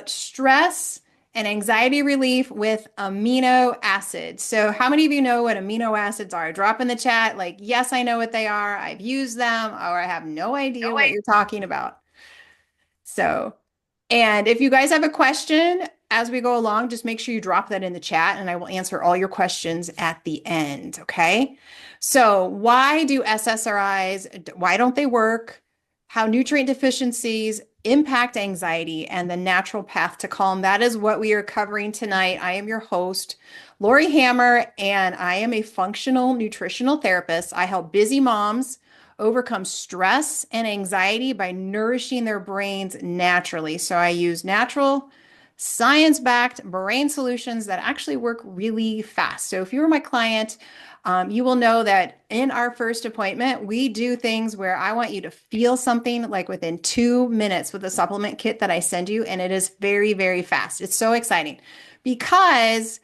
Stress and anxiety relief with amino acids. So, how many of you know what amino acids are? Drop in the chat, like, yes, I know what they are. I've used them, or I have no idea what you're talking about. So, and if you guys have a question as we go along, just make sure you drop that in the chat and I will answer all your questions at the end. Okay. So, why do SSRIs, why don't they work? How nutrient deficiencies impact anxiety and the natural path to calm. That is what we are covering tonight. I am your host, Laurie Hammer, and I am a functional nutritional therapist. I help busy moms overcome stress and anxiety by nourishing their brains naturally. So I use natural, science-backed brain solutions that actually work really fast. So if you're my client, you will know that in our first appointment, we do things where I want you to feel something like within 2 minutes with a supplement kit that I send you. And it is very, very fast. It's so exciting because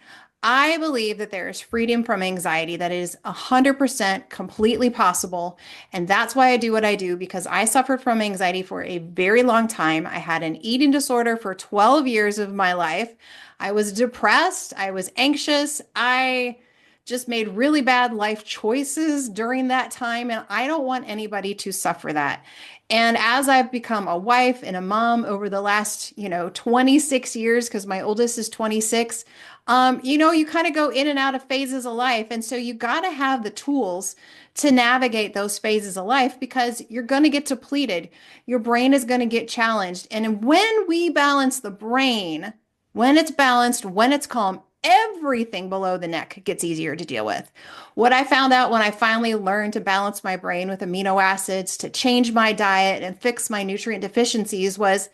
I believe that there is freedom from anxiety that is 100% completely possible. And that's why I do what I do, because I suffered from anxiety for a very long time. I had an eating disorder for 12 years of my life. I was depressed. I was anxious. I just made really bad life choices during that time. And I don't want anybody to suffer that. And as I've become a wife and a mom over the last, 26 years, because my oldest is 26, you kind of go in and out of phases of life. And so you got to have the tools to navigate those phases of life because you're going to get depleted. Your brain is going to get challenged. And when we balance the brain, when it's balanced, when it's calm, everything below the neck gets easier to deal with. What I found out when I finally learned to balance my brain with amino acids, to change my diet and fix my nutrient deficiencies was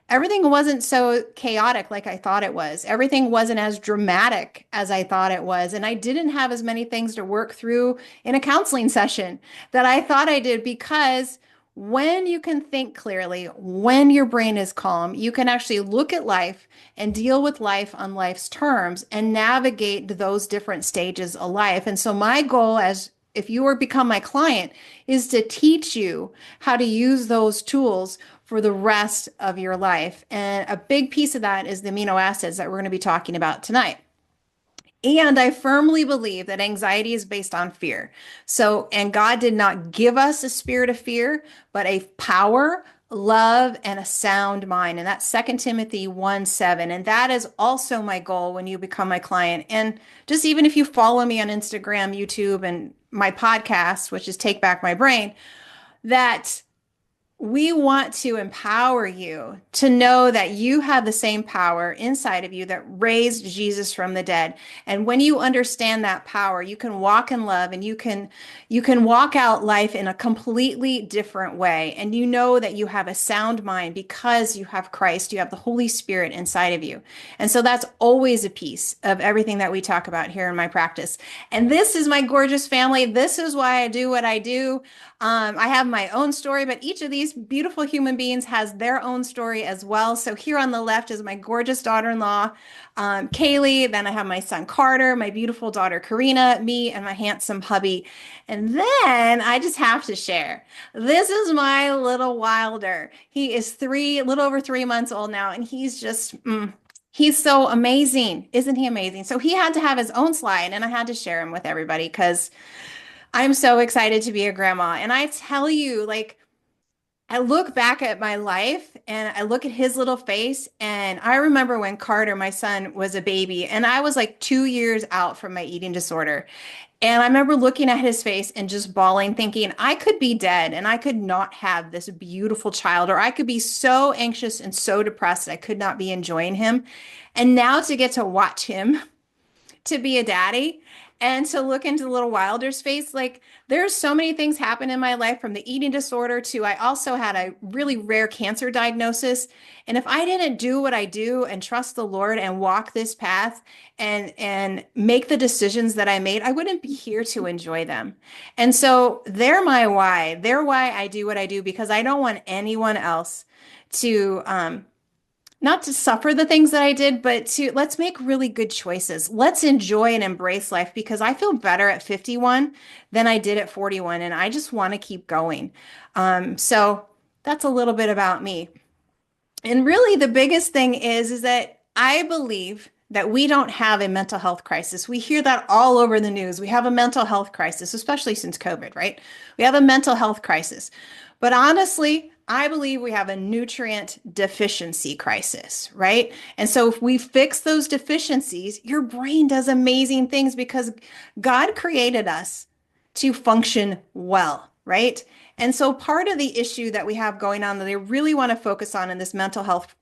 everything wasn't so chaotic like I thought it was. Everything wasn't as dramatic as I thought it was. And I didn't have as many things to work through in a counseling session that I thought I did because when you can think clearly, when your brain is calm, you can actually look at life and deal with life on life's terms and navigate those different stages of life. And so my goal as if you were become my client is to teach you how to use those tools for the rest of your life. And a big piece of that is the amino acids that we're going to be talking about tonight. And I firmly believe that anxiety is based on fear. So, and God did not give us a spirit of fear, but a power, love, and a sound mind. And that's 2 Timothy 1:7. And that is also my goal when you become my client. And just even if you follow me on Instagram, YouTube, and my podcast, which is Take Back My Brain, that we want to empower you to know that you have the same power inside of you that raised Jesus from the dead. And when you understand that power, you can walk in love and you can walk out life in a completely different way. And you know that you have a sound mind because you have Christ, you have the Holy Spirit inside of you. And so that's always a piece of everything that we talk about here in my practice. And this is my gorgeous family. This is why I do what I do. I have my own story, but each of these beautiful human beings has their own story as well. So here on the left is my gorgeous daughter-in-law, Kaylee. Then I have my son Carter, my beautiful daughter Karina, me, and my handsome hubby. And then I just have to share. This is my little Wilder. He is a little over 3 months old now, and he's just he's so amazing. Isn't he amazing? So he had to have his own slide, and I had to share him with everybody because I'm so excited to be a grandma. And I tell you, like, I look back at my life and I look at his little face. And I remember when Carter, my son, was a baby, and I was like 2 years out from my eating disorder. And I remember looking at his face and just bawling, thinking I could be dead and I could not have this beautiful child, or I could be so anxious and so depressed I could not be enjoying him. And now to get to watch him to be a daddy and to look into little Wilder's face. Like there's so many things happen in my life from the eating disorder to I also had a really rare cancer diagnosis. And if I didn't do what I do and trust the Lord and walk this path and make the decisions that I made, I wouldn't be here to enjoy them. And so they're my why. They're why I do what I do because I don't want anyone else to not to suffer the things that I did, but to let's make really good choices. Let's enjoy and embrace life because I feel better at 51 than I did at 41, and I just want to keep going. So that's a little bit about me. And really, the biggest thing is that I believe that we don't have a mental health crisis. We hear that all over the news. We have a mental health crisis, especially since COVID, right? We have a mental health crisis. But honestly, I believe we have a nutrient deficiency crisis, right? And so if we fix those deficiencies, your brain does amazing things because God created us to function well, right? And so part of the issue that we have going on that I really want to focus on in this mental health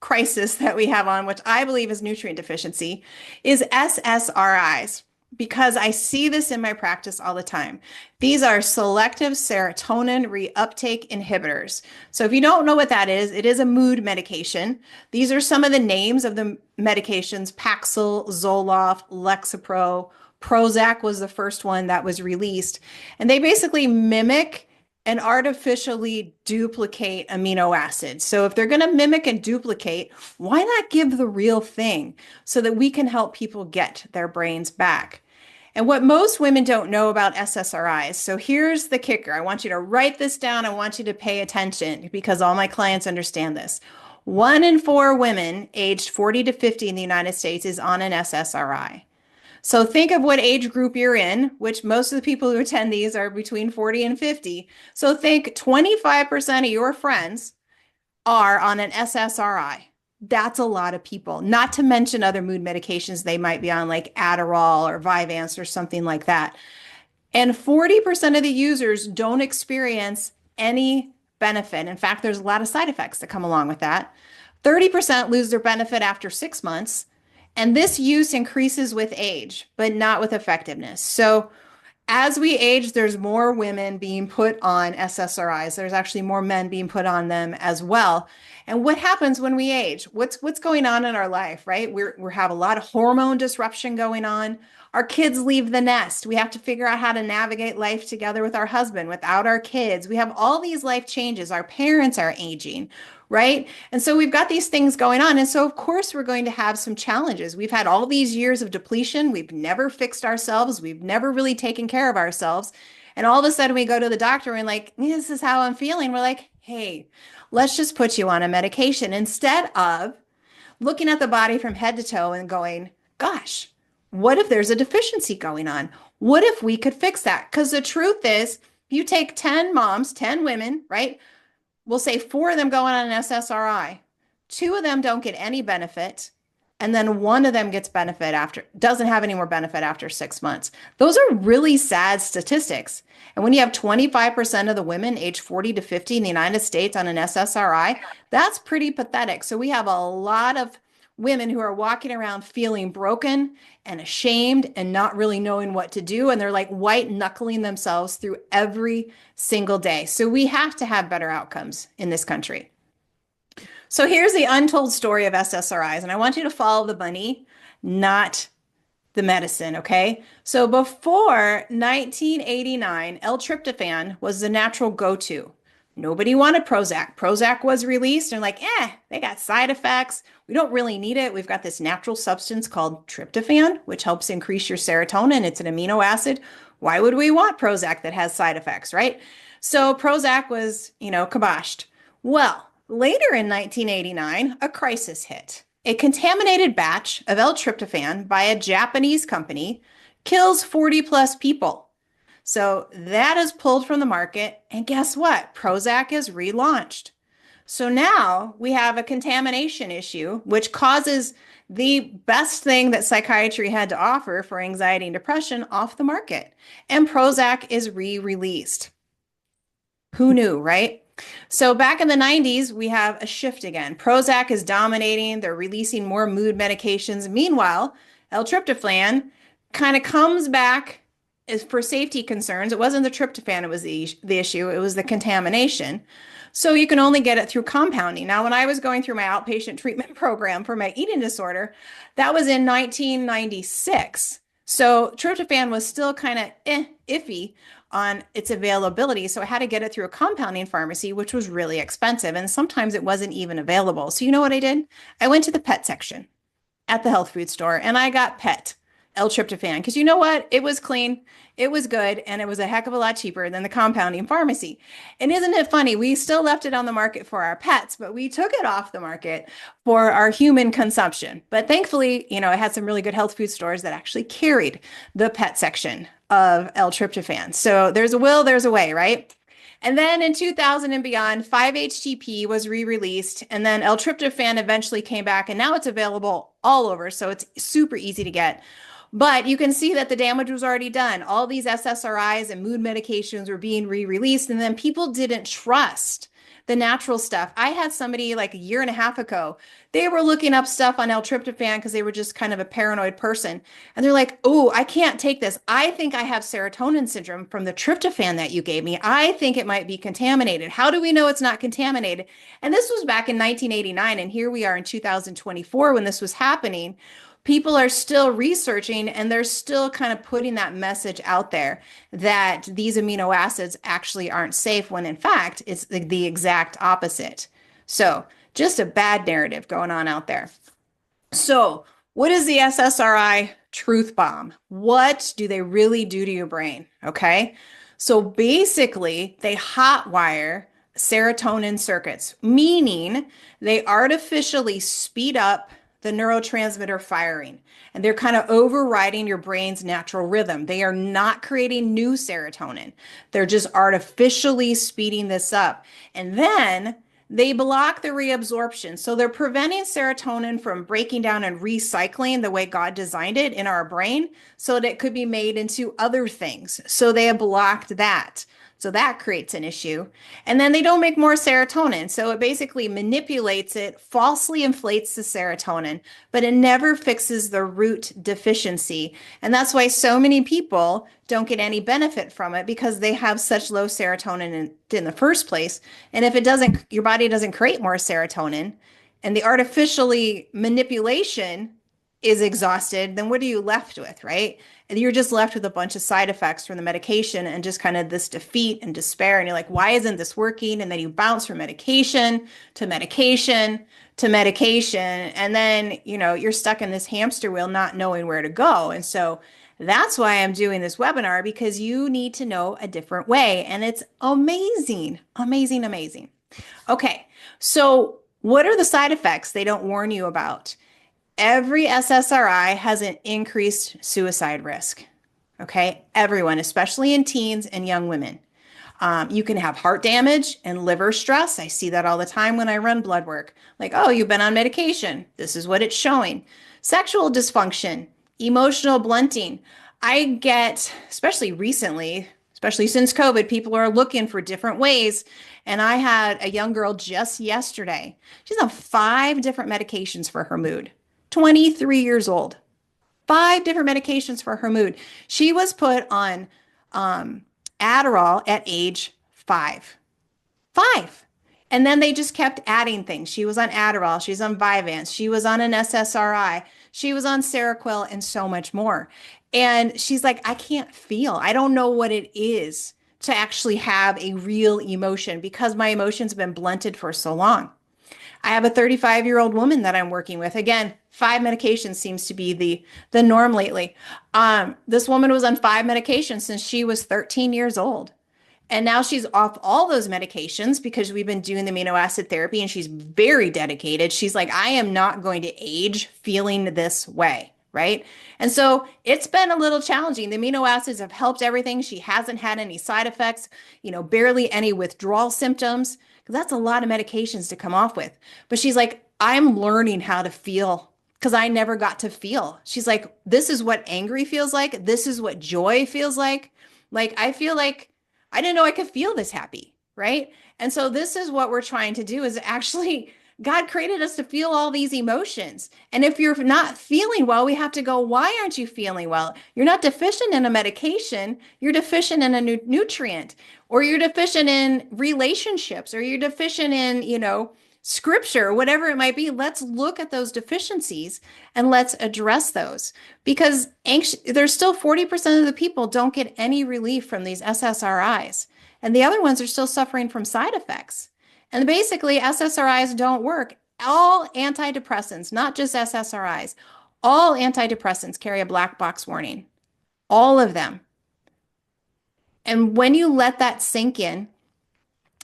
crisis that we have on, which I believe is nutrient deficiency, is SSRIs. Because I see this in my practice all the time. These are selective serotonin reuptake inhibitors. So if you don't know what that is, it is a mood medication. These are some of the names of the medications: Paxil, Zoloft, Lexapro. Prozac was the first one that was released. And they basically mimic and artificially duplicate amino acids. So if they're going to mimic and duplicate, why not give the real thing so that we can help people get their brains back? And what most women don't know about SSRIs. So here's the kicker. I want you to write this down. I want you to pay attention because all my clients understand this. 1 in 4 women aged 40 to 50 in the United States is on an SSRI. So think of what age group you're in, which most of the people who attend these are between 40 and 50. So think 25% of your friends are on an SSRI. That's a lot of people, not to mention other mood medications they might be on, like Adderall or Vyvanse or something like that. And 40% of the users don't experience any benefit. In fact, there's a lot of side effects that come along with that. 30% lose their benefit after 6 months. And this use increases with age, but not with effectiveness. So as we age, there's more women being put on SSRIs. There's actually more men being put on them as well. And what happens when we age? What's going on in our life, right? We have a lot of hormone disruption going on. Our kids leave the nest. We have to figure out how to navigate life together with our husband, without our kids. We have all these life changes. Our parents are aging, right? And so we've got these things going on. And so, of course, we're going to have some challenges. We've had all these years of depletion. We've never fixed ourselves. We've never really taken care of ourselves. And all of a sudden we go to the doctor and like, this is how I'm feeling. We're like, hey, let's just put you on a medication instead of looking at the body from head to toe and going, gosh, what if there's a deficiency going on? What if we could fix that? Because the truth is, you take 10 moms, 10 women, right? We'll say 4 of them go on an SSRI. 2 of them don't get any benefit. And then 1 of them gets benefit after, doesn't have any more benefit after 6 months. Those are really sad statistics. And when you have 25% of the women age 40 to 50 in the United States on an SSRI, that's pretty pathetic. So we have a lot of women who are walking around feeling broken and ashamed and not really knowing what to do. And they're like white knuckling themselves through every single day. So we have to have better outcomes in this country. So here's the untold story of SSRIs. And I want you to follow the money, not the medicine, okay? So before 1989, L-tryptophan was the natural go-to. Nobody wanted Prozac. Prozac was released and like, they got side effects. We don't really need it. We've got this natural substance called tryptophan, which helps increase your serotonin. It's an amino acid. Why would we want Prozac that has side effects, right? So Prozac was, kiboshed. Well, later in 1989, a crisis hit. A contaminated batch of L-tryptophan by a Japanese company kills 40 plus people. So that is pulled from the market. And guess what? Prozac is relaunched. So now we have a contamination issue, which causes the best thing that psychiatry had to offer for anxiety and depression off the market. And Prozac is re-released. Who knew, right? So back in the 90s, we have a shift again. Prozac is dominating. They're releasing more mood medications. Meanwhile, L-tryptophan kind of comes back for safety concerns. It wasn't the tryptophan, it was the issue. It was the contamination. So you can only get it through compounding. Now, when I was going through my outpatient treatment program for my eating disorder, that was in 1996. So tryptophan was still kind of iffy on its availability. So I had to get it through a compounding pharmacy, which was really expensive. And sometimes it wasn't even available. So you know what I did? I went to the pet section at the health food store and I got pet L-tryptophan because you know what? It was clean, it was good, and it was a heck of a lot cheaper than the compounding pharmacy. And isn't it funny? We still left it on the market for our pets, but we took it off the market for our human consumption. But thankfully, it had some really good health food stores that actually carried the pet section of L-tryptophan. So there's a will, there's a way, right? And then in 2000 and beyond, 5-HTP was re-released, and then L-tryptophan eventually came back, and now it's available all over, so it's super easy to get. But you can see that the damage was already done. All these SSRIs and mood medications were being re-released, and then people didn't trust the natural stuff. I had somebody like a year and a half ago, they were looking up stuff on L-tryptophan because they were just kind of a paranoid person. And they're like, oh, I can't take this. I think I have serotonin syndrome from the tryptophan that you gave me. I think it might be contaminated. How do we know it's not contaminated? And this was back in 1989. And here we are in 2024 when this was happening. People are still researching and they're still kind of putting that message out there that these amino acids actually aren't safe when in fact it's the exact opposite. So just a bad narrative going on out there. So what is the SSRI truth bomb? What do they really do to your brain? Okay. So basically they hotwire serotonin circuits, meaning they artificially speed up the neurotransmitter firing, and they're kind of overriding your brain's natural rhythm. They are not creating new serotonin. They're just artificially speeding this up. And then they block the reabsorption. So they're preventing serotonin from breaking down and recycling the way God designed it in our brain so that it could be made into other things. So they have blocked that. So that creates an issue. And then they don't make more serotonin. So it basically manipulates it, falsely inflates the serotonin, but it never fixes the root deficiency. And that's why so many people don't get any benefit from it because they have such low serotonin in the first place. And if it doesn't, your body doesn't create more serotonin and the artificially manipulation is exhausted, then what are you left with, right? And you're just left with a bunch of side effects from the medication and just kind of this defeat and despair. And you're like, why isn't this working? And then you bounce from medication to medication to medication. And then, you're stuck in this hamster wheel, not knowing where to go. And so that's why I'm doing this webinar, because you need to know a different way. And it's amazing, amazing, amazing. Okay. So what are the side effects they don't warn you about? Every SSRI has an increased suicide risk. Okay, everyone, especially in teens and young women. You can have heart damage and liver stress. I see that all the time when I run blood work. Like, oh, you've been on medication. This is what it's showing. Sexual dysfunction, emotional blunting. I get, especially recently, especially since COVID, people are looking for different ways. And I had a young girl just yesterday. She's on 5 different medications for her mood. 23 years old, 5 different medications for her mood. She was put on Adderall at age 5. 5. And then they just kept adding things. She was on Adderall. She was on Vyvanse. She was on an SSRI. She was on Seroquel and so much more. And she's like, I can't feel. I don't know what it is to actually have a real emotion because my emotions have been blunted for so long. I have a 35-year-old woman that I'm working with. Again, 5 medications seems to be the norm lately. This woman was on 5 medications since she was 13 years old. And now she's off all those medications because we've been doing the amino acid therapy and she's very dedicated. She's like, I am not going to age feeling this way, right? And so it's been a little challenging. The amino acids have helped everything. She hasn't had any side effects, barely any withdrawal symptoms. That's a lot of medications to come off with. But she's like, I'm learning how to feel because I never got to feel. She's like, this is what angry feels like. This is what joy feels like. Like, I feel like I didn't know I could feel this happy, right? And so this is what we're trying to do is actually God created us to feel all these emotions. And if you're not feeling well, we have to go, why aren't you feeling well? You're not deficient in a medication. You're deficient in a nutrient, or you're deficient in relationships, or you're deficient in, scripture, whatever it might be. Let's look at those deficiencies and let's address those, because there's still 40% of the people don't get any relief from these SSRIs. And the other ones are still suffering from side effects. And basically, SSRIs don't work. All antidepressants, not just SSRIs, All antidepressants carry a black box warning, all of them. And when you let that sink in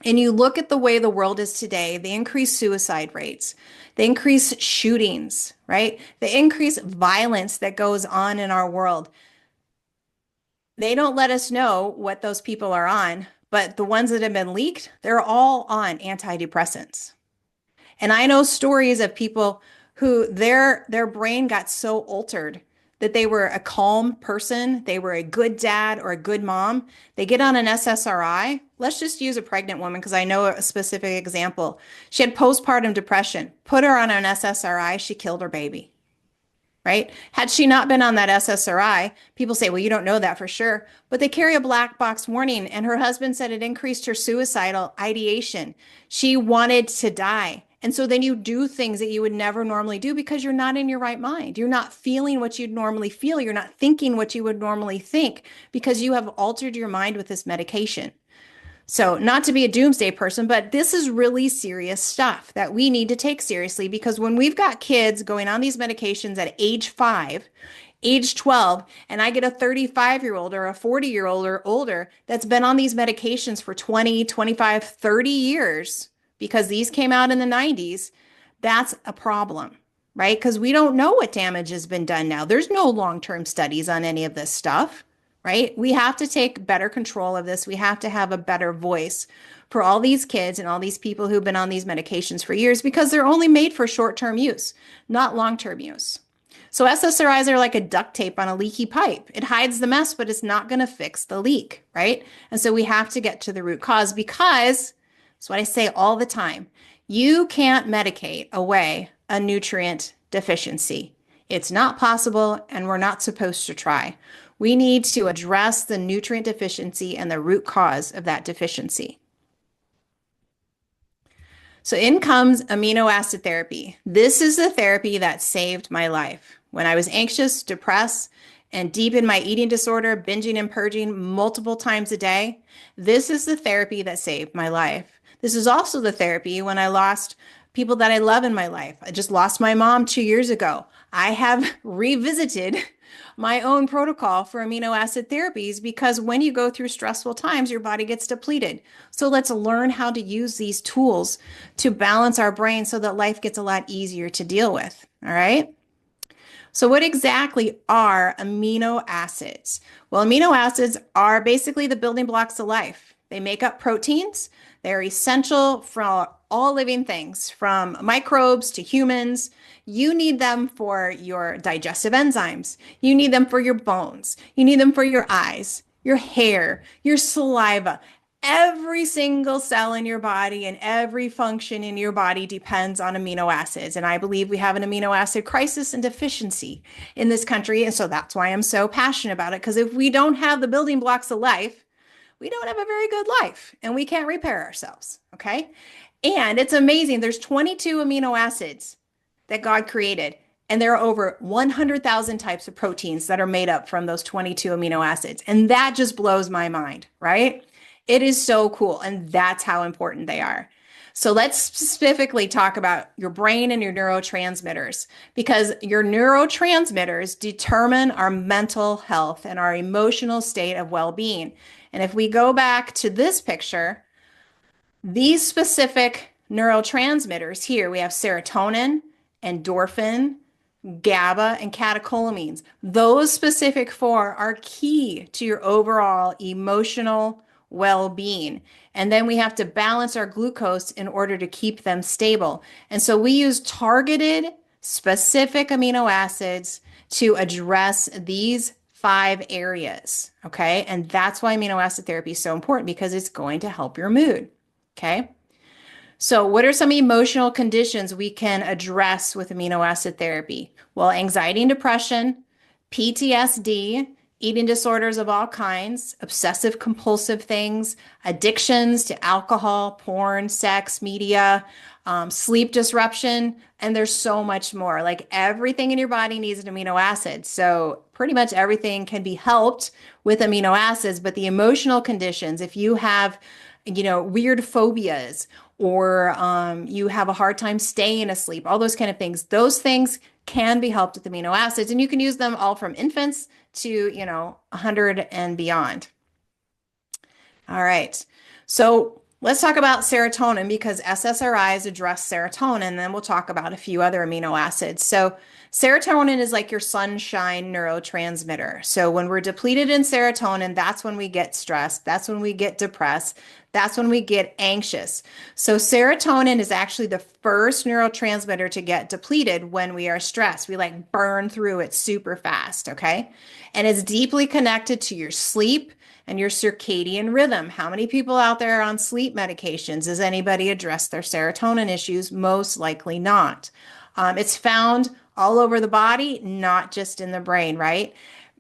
and you look at the way the world is today, the increased suicide rates, the increased shootings, right? The increased violence that goes on in our world. They don't let us know what those people are on, but the ones that have been leaked, they're all on antidepressants. And I know stories of people who their brain got so altered that they were a calm person, they were a good dad or a good mom. They get on an SSRI. Let's just use a pregnant woman because I know a specific example. She had postpartum depression. Put her on an SSRI, she killed her baby. Right? Had she not been on that SSRI, people say, well, you don't know that for sure, but they carry a black box warning. And her husband said it increased her suicidal ideation. She wanted to die. And so then you do things that you would never normally do because you're not in your right mind. You're not feeling what you'd normally feel. You're not thinking what you would normally think because you have altered your mind with this medication. So, not to be a doomsday person, but this is really serious stuff that we need to take seriously because when we've got kids going on these medications at age 5, age 12, and I get a 35-year-old or a 40-year-old or older that's been on these medications for 20, 25, 30 years because these came out in the 90s, that's a problem, right? Because we don't know what damage has been done now. There's no long-term studies on any of this stuff, right? We have to take better control of this. We have to have a better voice for all these kids and all these people who've been on these medications for years because they're only made for short-term use, not long-term use. So SSRIs are like a duct tape on a leaky pipe. It hides the mess, but it's not going to fix the leak, right? And so we have to get to the root cause because that's what I say all the time. You can't medicate away a nutrient deficiency. It's not possible, and we're not supposed to try. We need to address the nutrient deficiency and the root cause of that deficiency. So in comes amino acid therapy. This is the therapy that saved my life. When I was anxious, depressed, and deep in my eating disorder, binging and purging multiple times a day, this is the therapy that saved my life. This is also the therapy when I lost people that I love in my life. I just lost my mom 2 years ago. I have revisited my own protocol for amino acid therapies because when you go through stressful times, your body gets depleted. So let's learn how to use these tools to balance our brain so that life gets a lot easier to deal with. All right. So what exactly are amino acids? Well, amino acids are basically the building blocks of life. They make up proteins. They're essential for all living things, from microbes to humans. You need them for your digestive enzymes. You need them for your bones. You need them for your eyes, your hair, your saliva. Every single cell in your body and every function in your body depends on amino acids. And I believe we have an amino acid crisis and deficiency in this country. And so that's why I'm so passionate about it. Because if we don't have the building blocks of life, we don't have a very good life and we can't repair ourselves. Okay. And it's amazing. There's 22 amino acids that God created. And there are over 100,000 types of proteins that are made up from those 22 amino acids. And that just blows my mind, right? It is so cool. And that's how important they are. So let's specifically talk about your brain and your neurotransmitters because your neurotransmitters determine our mental health and our emotional state of well-being. And if we go back to this picture, these specific neurotransmitters here, we have serotonin, endorphin, GABA, and catecholamines. Those specific four are key to your overall emotional well-being. And then we have to balance our glucose in order to keep them stable. And so we use targeted, specific amino acids to address these 5 areas. Okay. And that's why amino acid therapy is so important because it's going to help your mood. Okay. So what are some emotional conditions we can address with amino acid therapy? Well, anxiety and depression, PTSD, eating disorders of all kinds, obsessive compulsive things, addictions to alcohol, porn, sex, media, sleep disruption, and there's so much more. Like everything in your body needs an amino acid. So pretty much everything can be helped with amino acids, but the emotional conditions, if you have, weird phobias or you have a hard time staying asleep, all those kind of things, those things can be helped with amino acids. And you can use them all from infants to, 100 and beyond. All right. So let's talk about serotonin because SSRIs address serotonin, and then we'll talk about a few other amino acids. So serotonin is like your sunshine neurotransmitter. So when we're depleted in serotonin, that's when we get stressed. That's when we get depressed. That's when we get anxious. So serotonin is actually the first neurotransmitter to get depleted when we are stressed. We like burn through it super fast, okay? And it's deeply connected to your sleep and your circadian rhythm. How many people out there are on sleep medications? Does anybody address their serotonin issues? Most likely not. It's found all over the body, not just in the brain, right?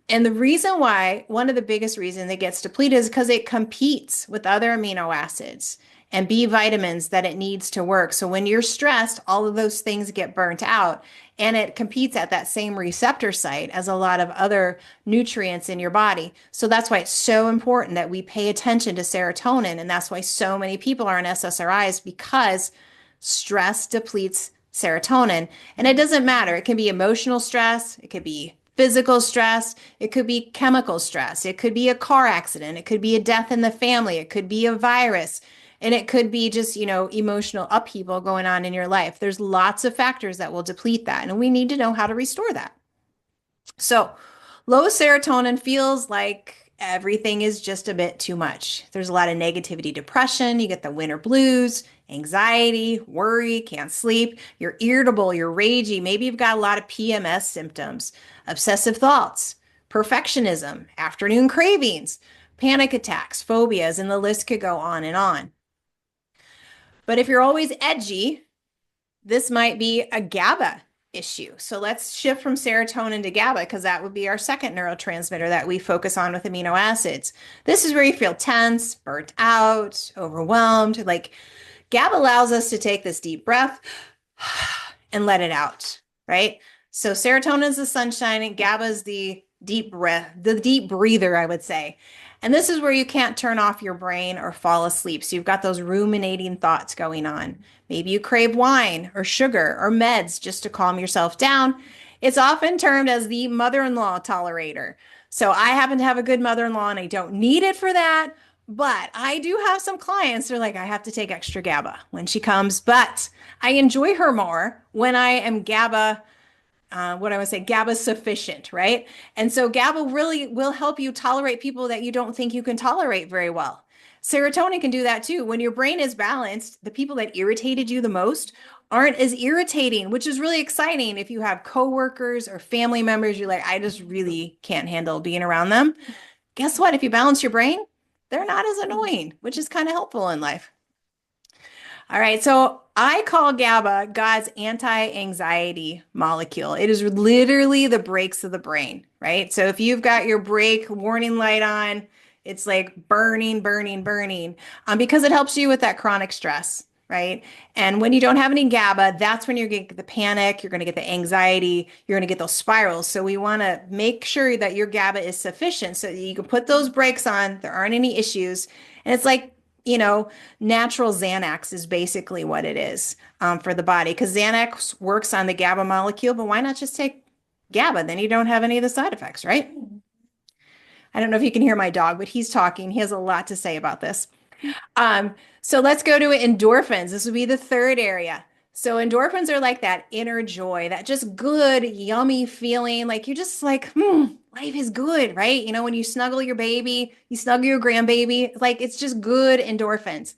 And the reason why, one of the biggest reasons it gets depleted is because it competes with other amino acids and B vitamins that it needs to work. So when you're stressed, all of those things get burnt out and it competes at that same receptor site as a lot of other nutrients in your body. So that's why it's so important that we pay attention to serotonin. And that's why so many people are on SSRIs because stress depletes serotonin. And it doesn't matter. It can be emotional stress. It could be physical stress. It could be chemical stress. It could be a car accident. It could be a death in the family. It could be a virus. And it could be just, emotional upheaval going on in your life. There's lots of factors that will deplete that. And we need to know how to restore that. So low serotonin feels like everything is just a bit too much. There's a lot of negativity, depression. You get the winter blues, anxiety, worry, can't sleep. You're irritable, you're ragey. Maybe you've got a lot of PMS symptoms, obsessive thoughts, perfectionism, afternoon cravings, panic attacks, phobias, and the list could go on and on. But if you're always edgy, this might be a GABA issue. So let's shift from serotonin to GABA because that would be our second neurotransmitter that we focus on with amino acids. This is where you feel tense, burnt out, overwhelmed. Like GABA allows us to take this deep breath and let it out, right? So serotonin is the sunshine and GABA is the deep breath, the deep breather, I would say. And this is where you can't turn off your brain or fall asleep. So you've got those ruminating thoughts going on. Maybe you crave wine or sugar or meds just to calm yourself down. It's often termed as the mother-in-law tolerator. So I happen to have a good mother-in-law and I don't need it for that. But I do have some clients that are like, I have to take extra GABA when she comes, but I enjoy her more when I am GABA what I would say, GABA sufficient, right? And so GABA really will help you tolerate people that you don't think you can tolerate very well. Serotonin can do that too. When your brain is balanced, the people that irritated you the most aren't as irritating, which is really exciting. If you have coworkers or family members, you're like, I just really can't handle being around them. Guess what? If you balance your brain, they're not as annoying, which is kind of helpful in life. All right, so I call GABA God's anti-anxiety molecule. It is literally the brakes of the brain, right? So if you've got your brake warning light on, it's like burning, burning, burning, because it helps you with that chronic stress, right? And when you don't have any GABA, that's when you're going to get the panic, you're going to get the anxiety, you're going to get those spirals. So we want to make sure that your GABA is sufficient so that you can put those brakes on, there aren't any issues. And it's like, natural Xanax is basically what it is for the body because Xanax works on the GABA molecule, but why not just take GABA? Then you don't have any of the side effects, right? I don't know if you can hear my dog, but he's talking. He has a lot to say about this. So let's go to endorphins. This would be the third area. So endorphins are like that inner joy, that just good, yummy feeling. Like you're just like, life is good, right? When you snuggle your baby, you snuggle your grandbaby, like it's just good endorphins.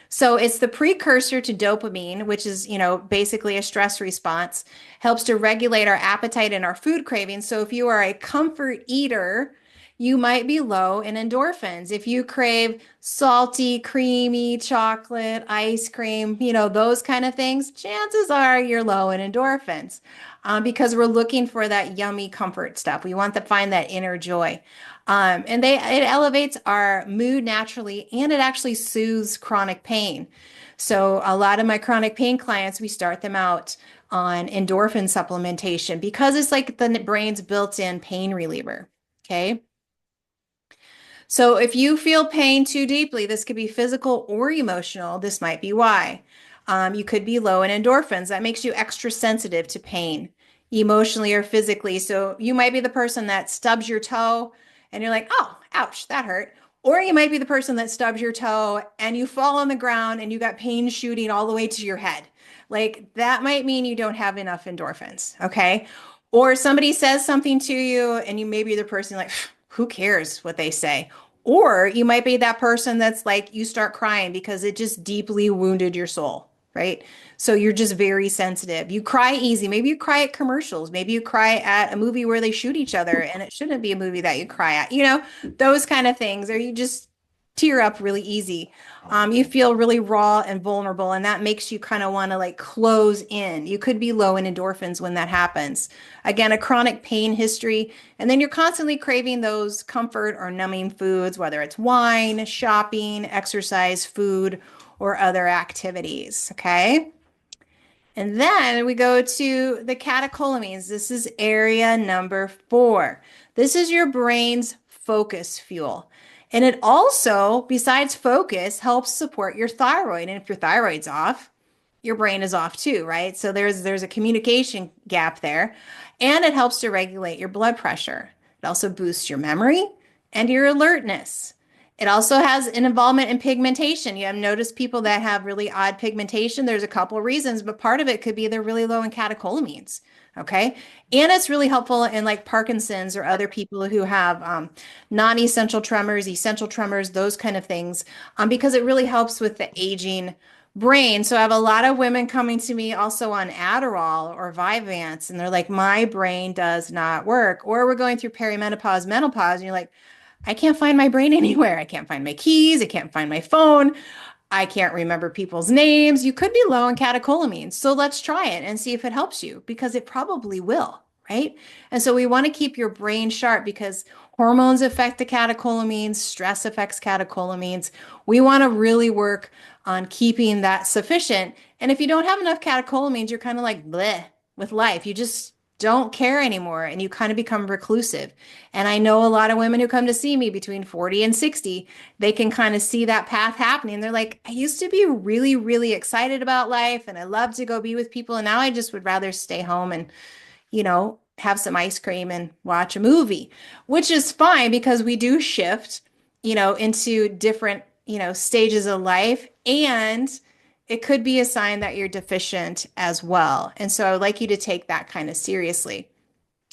So it's the precursor to dopamine, which is, basically a stress response, helps to regulate our appetite and our food cravings. So if you are a comfort eater, you might be low in endorphins. If you crave salty, creamy chocolate, ice cream, those kind of things, chances are you're low in endorphins because we're looking for that yummy comfort stuff. We want to find that inner joy. And it elevates our mood naturally, and it actually soothes chronic pain. So a lot of my chronic pain clients, we start them out on endorphin supplementation because it's like the brain's built-in pain reliever. Okay. So if you feel pain too deeply, this could be physical or emotional. This might be why. You could be low in endorphins. That makes you extra sensitive to pain. emotionally or physically. So you might be the person that stubs your toe and you're like, oh, ouch, that hurt. Or you might be the person that stubs your toe and you fall on the ground and you got pain shooting all the way to your head. Like that might mean you don't have enough endorphins. Okay. Or somebody says something to you and you may be the person like, who cares what they say? Or you might be that person that's like, you start crying because it just deeply wounded your soul, right? So you're just very sensitive. You cry easy. Maybe you cry at commercials. Maybe you cry at a movie where they shoot each other and it shouldn't be a movie that you cry at, those kind of things. Or you just tear up really easy. You feel really raw and vulnerable, and that makes you kind of want to like close in. You could be low in endorphins when that happens. Again, a chronic pain history, and then you're constantly craving those comfort or numbing foods, whether it's wine, shopping, exercise, food, or other activities. Okay. And then we go to the catecholamines. This is area number 4. This is your brain's focus fuel. And it also, besides focus, helps support your thyroid. And if your thyroid's off, your brain is off too, right? So there's a communication gap there. And it helps to regulate your blood pressure. It also boosts your memory and your alertness. It also has an involvement in pigmentation. You have noticed people that have really odd pigmentation. There's a couple of reasons, but part of it could be they're really low in catecholamines. Okay. And it's really helpful in like Parkinson's or other people who have non-essential tremors, essential tremors, those kind of things, because it really helps with the aging brain. So I have a lot of women coming to me also on Adderall or Vyvanse, and they're like, my brain does not work. Or we're going through perimenopause, menopause, and you're like, I can't find my brain anywhere. I can't find my keys. I can't find my phone. I can't remember people's names. You could be low in catecholamines. So let's try it and see if it helps you because it probably will, right? And so we want to keep your brain sharp because hormones affect the catecholamines, stress affects catecholamines. We want to really work on keeping that sufficient. And if you don't have enough catecholamines, you're kind of like bleh with life. You just don't care anymore and you kind of become reclusive. And I know a lot of women who come to see me between 40 and 60, they can kind of see that path happening. They're like, I used to be really, really excited about life and I love to go be with people. And now I just would rather stay home and, have some ice cream and watch a movie, which is fine because we do shift, into different, stages of life. And it could be a sign that you're deficient as well. And so I would like you to take that kind of seriously.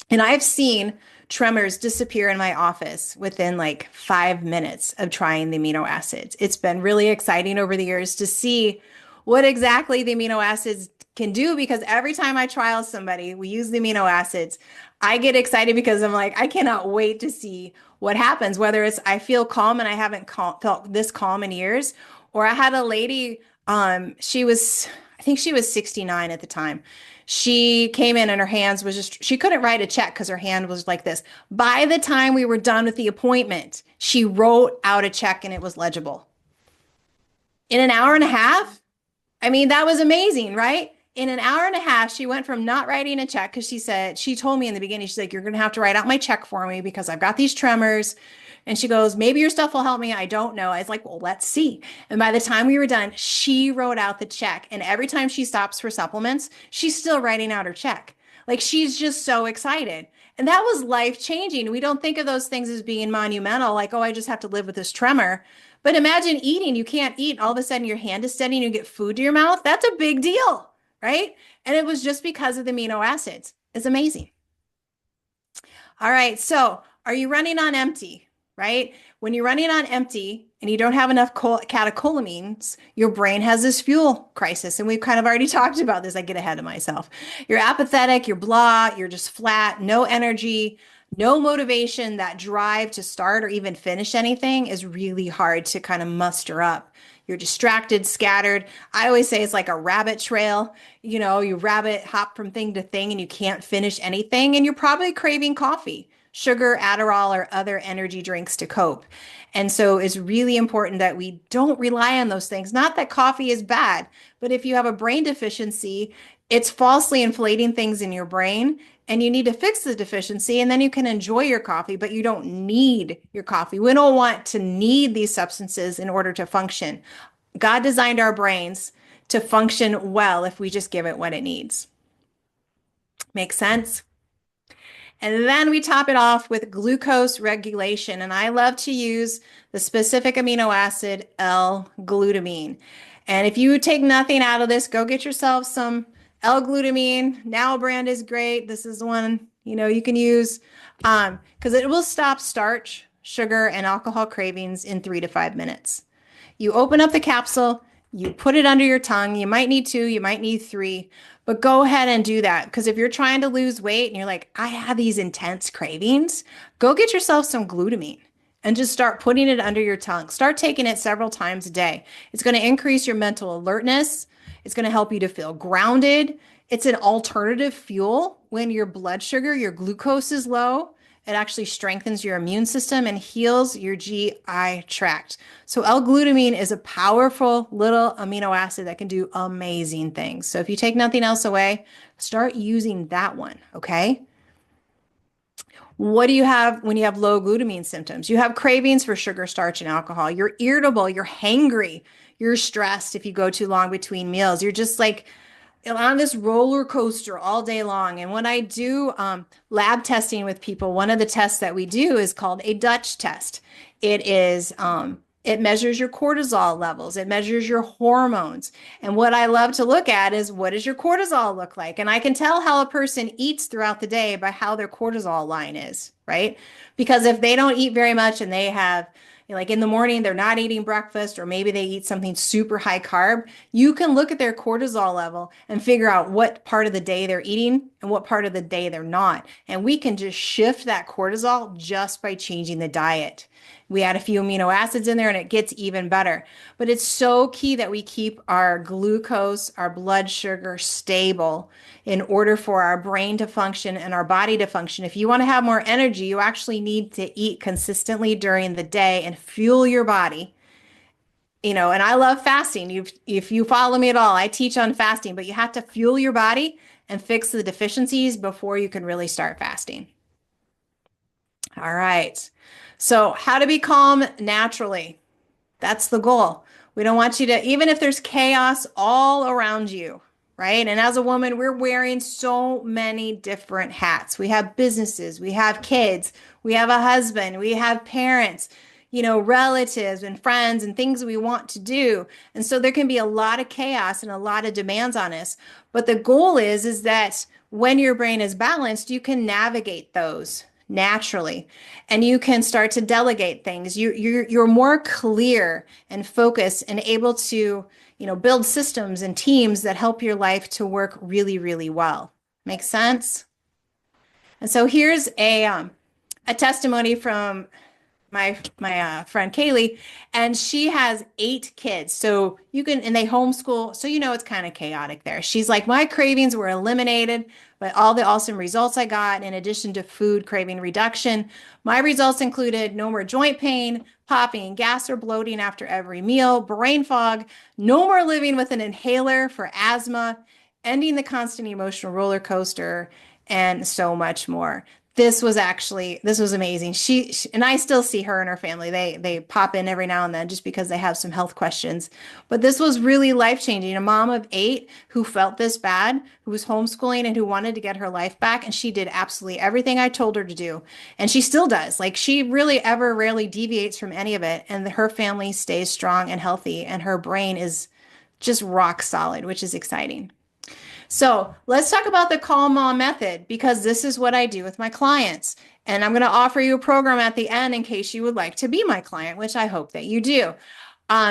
And I've seen tremors disappear in my office within like 5 minutes of trying the amino acids. It's been really exciting over the years to see what exactly the amino acids can do because every time I trial somebody, we use the amino acids, I get excited because I'm like, I cannot wait to see what happens, whether it's I feel calm and I haven't felt this calm in years, or I had a lady, I think she was 69 at the time. She came in and her hands was just, she couldn't write a check because her hand was like this. By the time we were done with the appointment, she wrote out a check and it was legible. In an hour and a half, I mean, that was amazing, right? In an hour and a half, she went from not writing a check because she told me in the beginning, she's like, you're going to have to write out my check for me because I've got these tremors. And she goes, maybe your stuff will help me. I don't know. I was like, well, let's see. And by the time we were done, she wrote out the check. And every time she stops for supplements, she's still writing out her check. Like she's just so excited. And that was life changing. We don't think of those things as being monumental, like, oh, I just have to live with this tremor. But imagine eating, you can't eat. All of a sudden your hand is steady and you get food to your mouth. That's a big deal, right? And it was just because of the amino acids. It's amazing. All right. So are you running on empty, right? When you're running on empty and you don't have enough catecholamines, your brain has this fuel crisis. And we've kind of already talked about this. I get ahead of myself. You're apathetic, you're blah, you're just flat, no energy, no motivation. That drive to start or even finish anything is really hard to kind of muster up. You're distracted, scattered. I always say it's like a rabbit trail. You rabbit hop from thing to thing and you can't finish anything. And you're probably craving coffee, sugar, Adderall, or other energy drinks to cope. And so it's really important that we don't rely on those things. Not that coffee is bad, but if you have a brain deficiency, it's falsely inflating things in your brain and you need to fix the deficiency and then you can enjoy your coffee, but you don't need your coffee. We don't want to need these substances in order to function. God designed our brains to function well if we just give it what it needs. Makes sense? And then we top it off with glucose regulation. And I love to use the specific amino acid L-glutamine. And if you take nothing out of this, go get yourself some L-glutamine. Now brand is great. This is the one, you can use because it will stop starch, sugar, and alcohol cravings in 3 to 5 minutes. You open up the capsule, you put it under your tongue. You might need two, you might need three, but go ahead and do that. Because if you're trying to lose weight and you're like, I have these intense cravings, go get yourself some glutamine and just start putting it under your tongue. Start taking it several times a day. It's going to increase your mental alertness. It's going to help you to feel grounded. It's an alternative fuel when your blood sugar, your glucose is low. It actually strengthens your immune system and heals your GI tract. So L-glutamine is a powerful little amino acid that can do amazing things. So if you take nothing else away, start using that one, okay? What do you have when you have low glutamine symptoms? You have cravings for sugar, starch, and alcohol. You're irritable, you're hangry, you're stressed if you go too long between meals. You're just like on this roller coaster all day long. And when I do lab testing with people, one of the tests that we do is called a Dutch test. It measures your cortisol levels. It measures your hormones. And what I love to look at is, what does your cortisol look like? And I can tell how a person eats throughout the day by how their cortisol line is, right? Because if they don't eat very much and they have, like in the morning, they're not eating breakfast, or maybe they eat something super high carb, you can look at their cortisol level and figure out what part of the day they're eating and what part of the day they're not. And we can just shift that cortisol just by changing the diet. We add a few amino acids in there and it gets even better. But it's so key that we keep our glucose, our blood sugar stable in order for our brain to function and our body to function. If you want to have more energy, you actually need to eat consistently during the day and fuel your body. And I love fasting. If you follow me at all, I teach on fasting, but you have to fuel your body and fix the deficiencies before you can really start fasting. All right. So how to be calm naturally. That's the goal. We don't want you to, even if there's chaos all around you, right? And as a woman, we're wearing so many different hats. We have businesses, we have kids, we have a husband, we have parents, relatives and friends and things we want to do. And so there can be a lot of chaos and a lot of demands on us. But the goal is that when your brain is balanced, you can navigate those naturally, and you can start to delegate things. You're more clear and focused and able to, build systems and teams that help your life to work really, really well. Make sense? And so here's a testimony from my friend Kaylee, and she has 8 kids. So and they homeschool. So, it's kind of chaotic there. She's like, my cravings were eliminated by all the awesome results I got. In addition to food craving reduction, my results included no more joint pain, popping, gas or bloating after every meal, brain fog, no more living with an inhaler for asthma, ending the constant emotional roller coaster, and so much more. This was amazing. She and I still see her and her family. They pop in every now and then just because they have some health questions. But this was really life-changing. A mom of 8 who felt this bad, who was homeschooling and who wanted to get her life back, and she did absolutely everything I told her to do. And she still does. Like, she really ever rarely deviates from any of it, and her family stays strong and healthy, and her brain is just rock solid, which is exciting. So let's talk about the Calm Mom method, because this is what I do with my clients. And I'm going to offer you a program at the end in case you would like to be my client, which I hope that you do.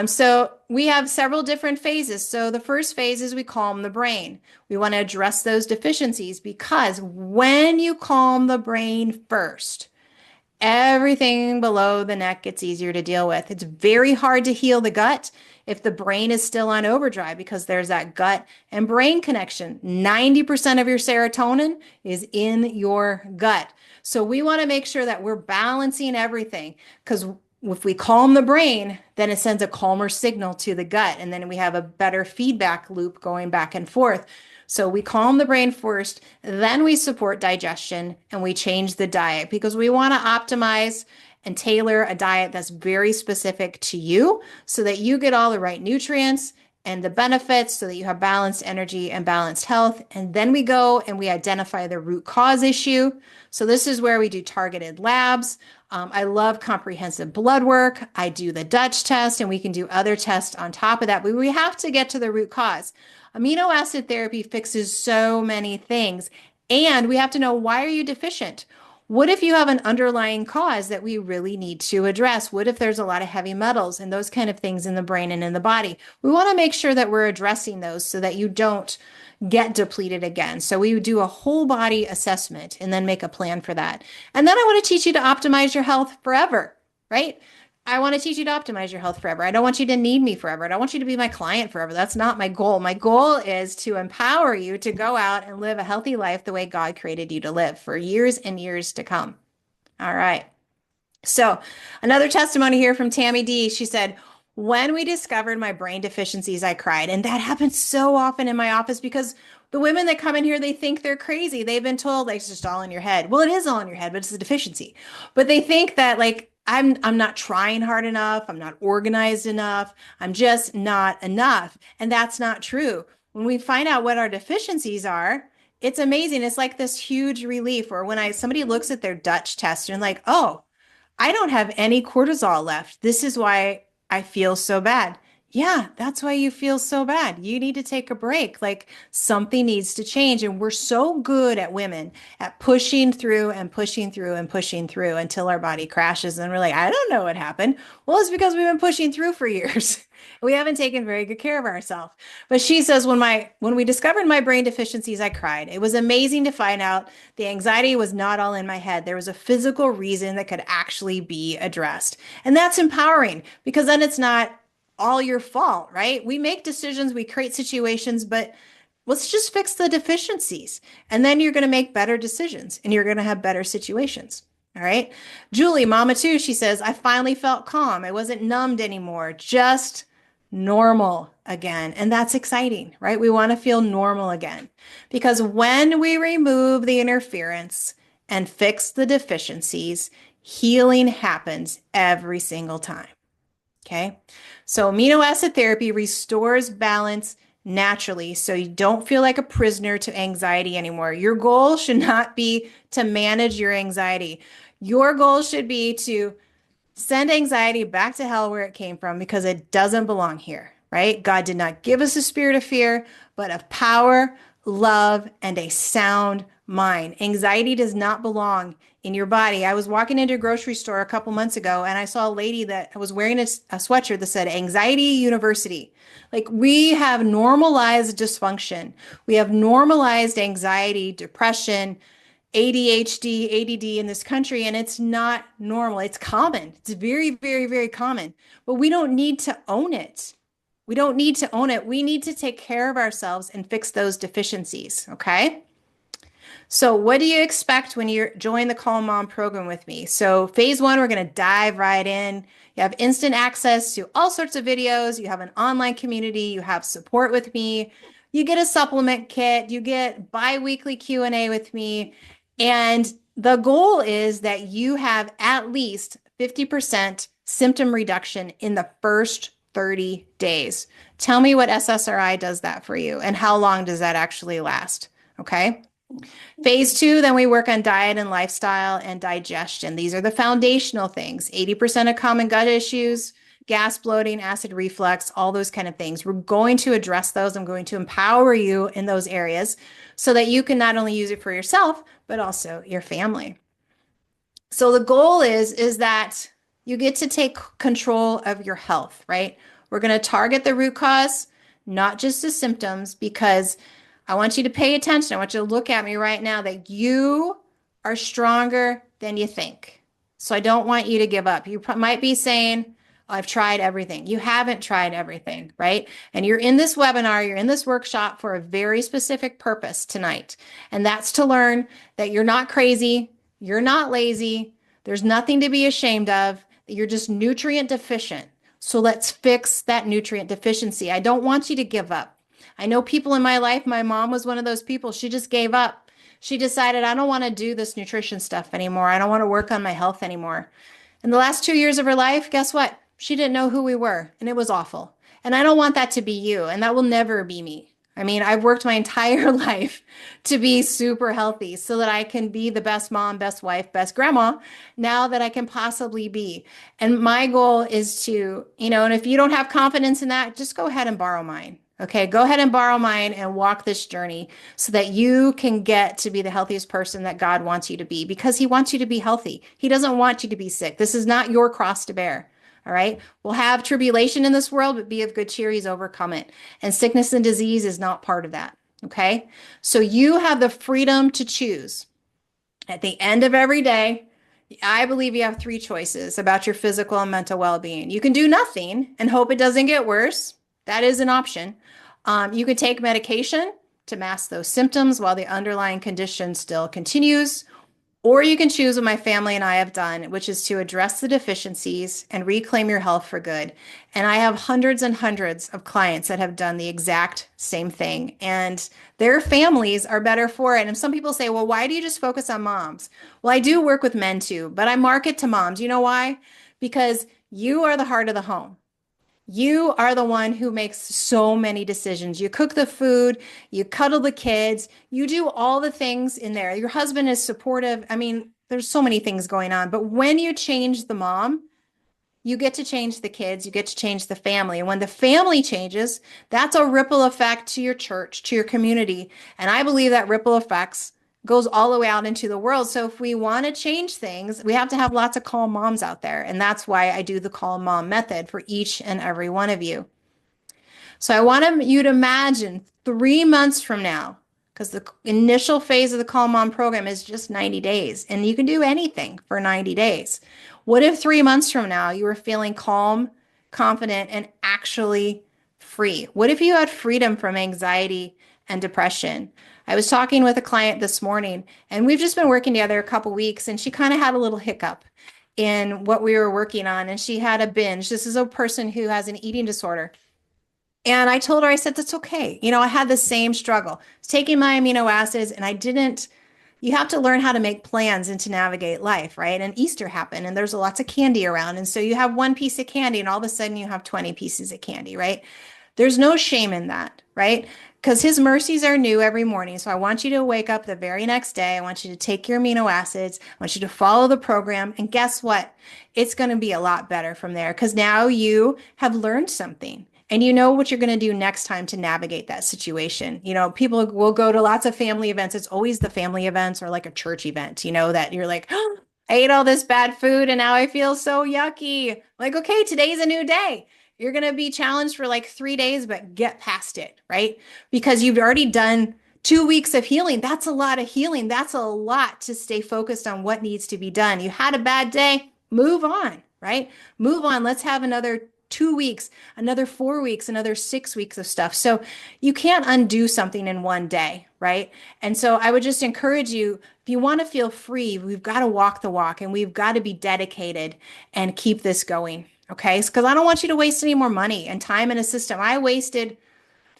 So we have several different phases. So the first phase is we calm the brain. We want to address those deficiencies, because when you calm the brain first, everything below the neck gets easier to deal with. It's very hard to heal the gut if the brain is still on overdrive, because there's that gut and brain connection. 90% of your serotonin is in your gut. So we want to make sure that we're balancing everything, because if we calm the brain, then it sends a calmer signal to the gut, and then we have a better feedback loop going back and forth. So we calm the brain first, then we support digestion, and we change the diet, because we want to optimize and tailor a diet that's very specific to you so that you get all the right nutrients and the benefits so that you have balanced energy and balanced health. And then we go and we identify the root cause issue. So this is where we do targeted labs. I love comprehensive blood work. I do the Dutch test, and we can do other tests on top of that. But we have to get to the root cause. Amino acid therapy fixes so many things. And we have to know, why are you deficient? What if you have an underlying cause that we really need to address? What if there's a lot of heavy metals and those kind of things in the brain and in the body? We want to make sure that we're addressing those so that you don't get depleted again. So we do a whole body assessment and then make a plan for that. And then I want to teach you to optimize your health forever, right? I want to teach you to optimize your health forever. I don't want you to need me forever. I don't want you to be my client forever. That's not my goal. My goal is to empower you to go out and live a healthy life the way God created you to live for years and years to come. All right. So another testimony here from Tammy D. She said, when we discovered my brain deficiencies, I cried. And that happens so often in my office because the women that come in here, they think they're crazy. They've been told like, it's just all in your head. Well, it is all in your head, but it's a deficiency. But they think that like, I'm not trying hard enough. I'm not organized enough. I'm just not enough. And that's not true. When we find out what our deficiencies are, it's amazing. It's like this huge relief. Or when somebody looks at their Dutch test and like, oh, I don't have any cortisol left. This is why I feel so bad. Yeah, that's why you feel so bad. You need to take a break. Like something needs to change. And we're so good at women at pushing through and pushing through and pushing through until our body crashes. And we're like, I don't know what happened. Well, it's because we've been pushing through for years. We haven't taken very good care of ourselves. But she says, when we discovered my brain deficiencies, I cried. It was amazing to find out the anxiety was not all in my head. There was a physical reason that could actually be addressed. And that's empowering because then it's not all your fault, right? We make decisions, we create situations, but let's just fix the deficiencies. And then you're going to make better decisions and you're going to have better situations. All right. Julie, Mama too, she says, I finally felt calm. I wasn't numbed anymore, just normal again. And that's exciting, right? We want to feel normal again because when we remove the interference and fix the deficiencies, healing happens every single time. Okay. So amino acid therapy restores balance naturally so you don't feel like a prisoner to anxiety anymore. Your goal should not be to manage your anxiety. Your goal should be to send anxiety back to hell where it came from because it doesn't belong here, right? God did not give us a spirit of fear, but of power, love, and a sound mind. Anxiety does not belong in your body. I was walking into a grocery store a couple months ago and I saw a lady that was wearing a sweatshirt that said Anxiety University. Like we have normalized dysfunction. We have normalized anxiety, depression, ADHD, ADD in this country, and it's not normal. It's common. It's very, very, very common. But we don't need to own it. We don't need to own it. We need to take care of ourselves and fix those deficiencies, okay? So what do you expect when you join the Calm Mom program with me? So phase one, we're going to dive right in. You have instant access to all sorts of videos. You have an online community. You have support with me. You get a supplement kit. You get bi-weekly Q&A with me. And the goal is that you have at least 50% symptom reduction in the first 30 days. Tell me what SSRI does that for you and how long does that actually last? Okay. Phase two, then we work on diet and lifestyle and digestion. These are the foundational things. 80% of common gut issues, gas, bloating, acid reflux, all those kind of things. We're going to address those. I'm going to empower you in those areas so that you can not only use it for yourself, but also your family. So the goal is that you get to take control of your health, right? We're going to target the root cause, not just the symptoms, because I want you to pay attention. I want you to look at me right now that you are stronger than you think. So I don't want you to give up. You might be saying, oh, I've tried everything. You haven't tried everything, right? And you're in this webinar, you're in this workshop for a very specific purpose tonight. And that's to learn that you're not crazy, you're not lazy, there's nothing to be ashamed of, that you're just nutrient deficient. So let's fix that nutrient deficiency. I don't want you to give up. I know people in my life, my mom was one of those people. She just gave up. She decided, I don't want to do this nutrition stuff anymore. I don't want to work on my health anymore. In the last 2 years of her life, guess what? She didn't know who we were, and it was awful. And I don't want that to be you, and that will never be me. I mean, I've worked my entire life to be super healthy so that I can be the best mom, best wife, best grandma now that I can possibly be. And my goal is to, and if you don't have confidence in that, just go ahead and borrow mine. Okay, go ahead and borrow mine and walk this journey so that you can get to be the healthiest person that God wants you to be because He wants you to be healthy. He doesn't want you to be sick. This is not your cross to bear. All right. We'll have tribulation in this world, but be of good cheer. He's overcome it. And sickness and disease is not part of that. Okay. So you have the freedom to choose. At the end of every day, I believe you have three choices about your physical and mental well being. You can do nothing and hope it doesn't get worse. That is an option. You can take medication to mask those symptoms while the underlying condition still continues. Or you can choose what my family and I have done, which is to address the deficiencies and reclaim your health for good. And I have hundreds and hundreds of clients that have done the exact same thing, and their families are better for it. And some people say, well, why do you just focus on moms? Well, I do work with men too, but I market to moms. You know why? Because you are the heart of the home. You are the one who makes so many decisions. You cook the food, you cuddle the kids, you do all the things in there. Your husband is supportive. I mean, there's so many things going on. But when you change the mom, you get to change the kids, you get to change the family. And when the family changes, that's a ripple effect to your church, to your community. And I believe that ripple effects goes all the way out into the world. So if we want to change things, we have to have lots of calm moms out there. And that's why I do the calm mom method for each and every one of you. So I want you to imagine 3 months from now, because the initial phase of the Calm Mom program is just 90 days, and you can do anything for 90 days. What if 3 months from now you were feeling calm, confident, and actually free? What if you had freedom from anxiety and depression? I was talking with a client this morning, and we've just been working together a couple weeks, and she kind of had a little hiccup in what we were working on, and she had a binge. This is a person who has an eating disorder. And I told her, I said, that's okay. I had the same struggle. I was taking my amino acids and I didn't, you have to learn how to make plans and to navigate life, right? And Easter happened and there's lots of candy around. And so you have one piece of candy and all of a sudden you have 20 pieces of candy, right? There's no shame in that, right? Because His mercies are new every morning. So I want you to wake up the very next day. I want you to take your amino acids. I want you to follow the program. And guess what? It's going to be a lot better from there because now you have learned something. And you know what you're going to do next time to navigate that situation. People will go to lots of family events. It's always the family events or like a church event, that you're like, oh, I ate all this bad food and now I feel so yucky. Like, okay, today's a new day. You're going to be challenged for like 3 days, but get past it, right? Because you've already done 2 weeks of healing. That's a lot of healing. That's a lot to stay focused on what needs to be done. You had a bad day, move on, right? Move on. Let's have another 2 weeks, another 4 weeks, another 6 weeks of stuff. So you can't undo something in one day, right? And so I would just encourage you, if you want to feel free, we've got to walk the walk and we've got to be dedicated and keep this going. Okay. Because I don't want you to waste any more money and time in a system. I wasted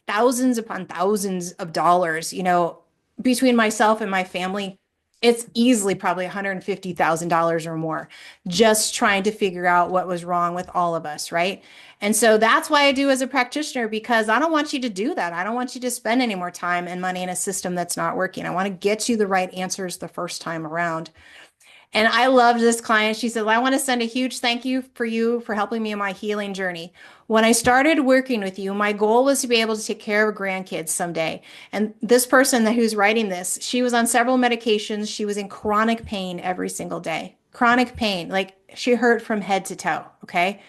thousands upon thousands of dollars, between myself and my family. It's easily probably $150,000 or more just trying to figure out what was wrong with all of us, right? And so that's why I do as a practitioner, because I don't want you to do that. I don't want you to spend any more time and money in a system that's not working. I want to get you the right answers the first time around. And I loved this client. She said, well, I want to send a huge thank you for helping me in my healing journey. When I started working with you, my goal was to be able to take care of grandkids someday. And this person who's writing this, she was on several medications. She was in chronic pain every single day. Chronic pain, like she hurt from head to toe. Okay.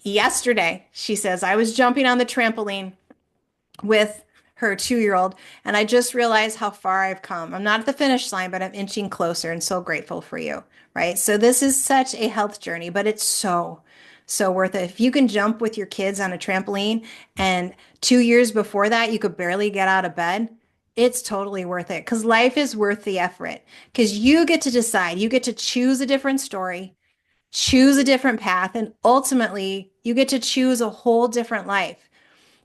Yesterday, she says, I was jumping on the trampoline with her 2-year-old, and I just realized how far I've come. I'm not at the finish line, but I'm inching closer and so grateful for you, right? So this is such a health journey, but it's so, so worth it. If you can jump with your kids on a trampoline and 2 years before that, you could barely get out of bed, it's totally worth it because life is worth the effort because you get to decide, you get to choose a different story, choose a different path, and ultimately you get to choose a whole different life.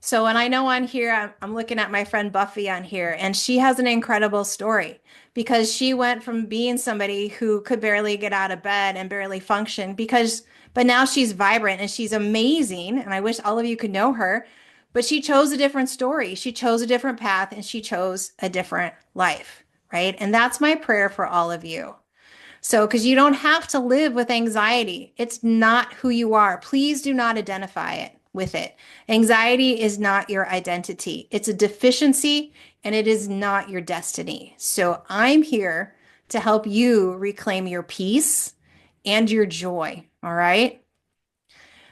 So, and I know on here, I'm looking at my friend Buffy on here, and she has an incredible story because she went from being somebody who could barely get out of bed and barely function but now she's vibrant and she's amazing. And I wish all of you could know her, but she chose a different story. She chose a different path and she chose a different life, right? And that's my prayer for all of you. So, because you don't have to live with anxiety, it's not who you are. Please do not identify it with it. Anxiety is not your identity, it's a deficiency and it is not your destiny. So, I'm here to help you reclaim your peace and your joy. All right.